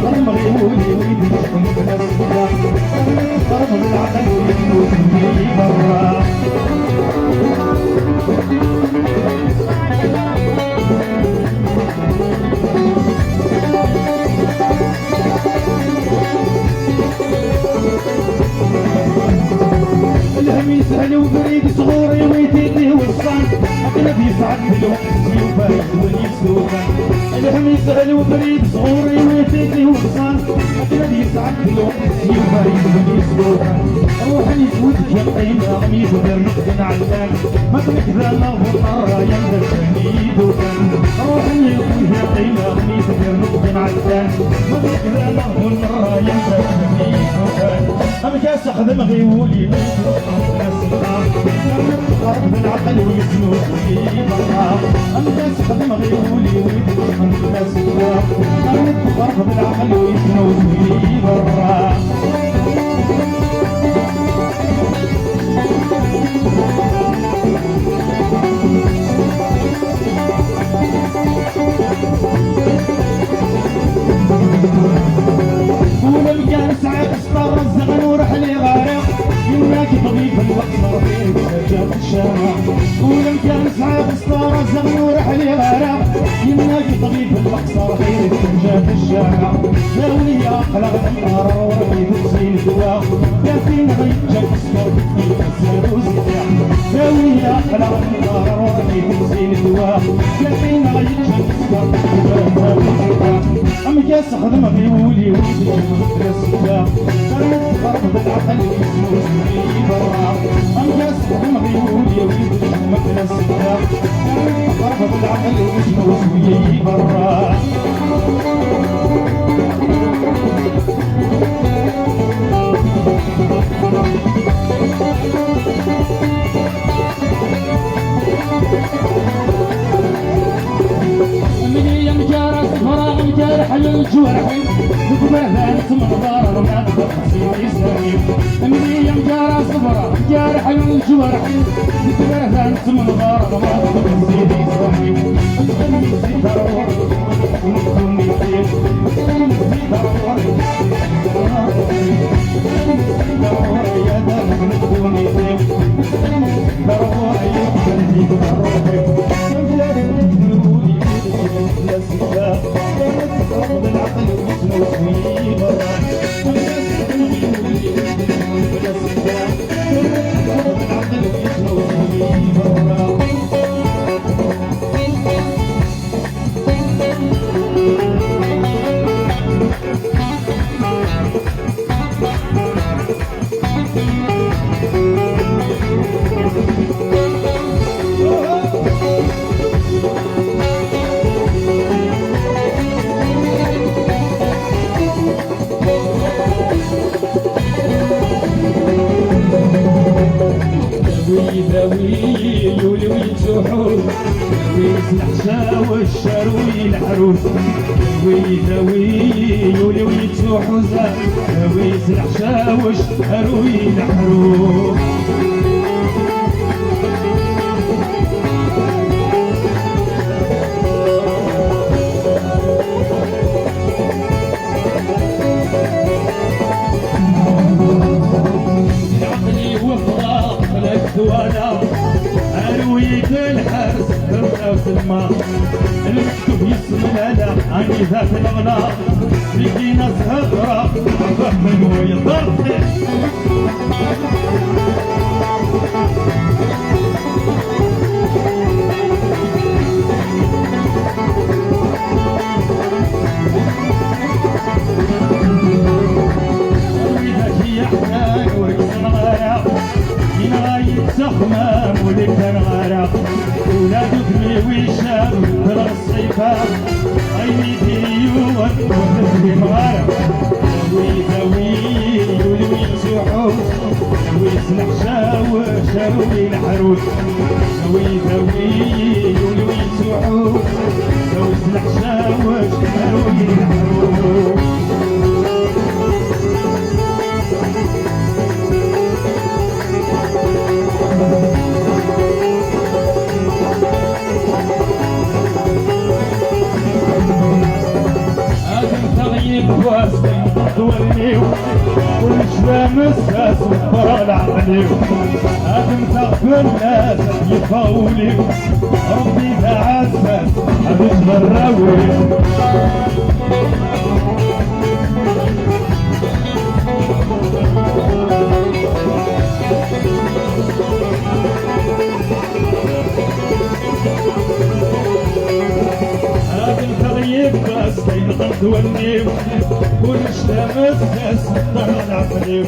المغيولي ويدي شكون بلا سيدة ضرب بالعقل ويدنو في برا الهم يسهل وبريد صغوري ويتيدي وصان أقلب يسعد بالوقت يفايد واليسوفان الهم يسهل وبريد صغوري ويتيدي وصان أقلب يسعد بالوقت يفايد واليسوفان روحي يفوتك يا قيمة غميد ودرنك علان ما ترك ذا الله والنار يندر شهيد وكان روحي يفوتك يا قيمة غميد ودرنك علان ما ترك ذا الله والنار يندر شهيد وكان أمكاس أخذ مغيولي قرب العقل ويسنو في برا أمكاس أخذ مغيولي ويدخل الناس قرب العقل ويسنو في برا قول مكان سعيد اسطار الزغن ورحلي غارق يماك طبيب الوقت صار فيك سجاد الشارع قول مكان سعيد اسطار الزغن ورحلي غارق يماك طبيب الوقت صار فيك سجاد الشارع داوي يا قلق النار وربي بزين دواء يا فين غيب جنب السكر فيك سير وزياح داوي يا قلق النار وربي بزين دواء يا فين غيب جنب السكر فيك سير وزياح أمكاس أخذ مغيولي ويدي الرسالة قرب بالعقل يسمو في برا أمكاس أخذ مغيولي ويدي الرسالة قرب بالعقل يسمو في برا حل الجوارحي نكبر ذات مغبار ما تبقى سيدي سليم أمني يا مجارة صبرة جارح الجوارحي نكبر ذات مغبار ما تبقى سيدي سليم أتغني في ضرور ونكوني فيه أتغني في ضرور ضرور يا دار ونكوني فيه ضرور يا قلبي ضرور قرب العقل ويسنو في برا قرب العقل ويسنو في برا يولي ويتسوحون ويسنحشا والشاروي الحروس يولي ويتسوحوا زاد ويسنحشا والشاروي الحروس العقل وفراق لك ثوانا أرويت الحرس درس الماء المكتوب يسمى لنا عني ذات الأغلاق لقينا سهرة فهم ويضرب سخمام ولك الغرق ولادك ميوي شاب بلغ الصيفات عيني ديوان وتسلي مغارق ويداوي يولوي سحوس ويسنح شاوي الحروس ويداوي يولوي سحوس ويسنح شاوي الحروس واسطين دورنيو كل شباب الساس وبرا العقليو هادم تغفل الناس يفاوليو ربي تعسس هادي تبراوي بس كاين غرد والنيو كل شتا مساس الدار العقليو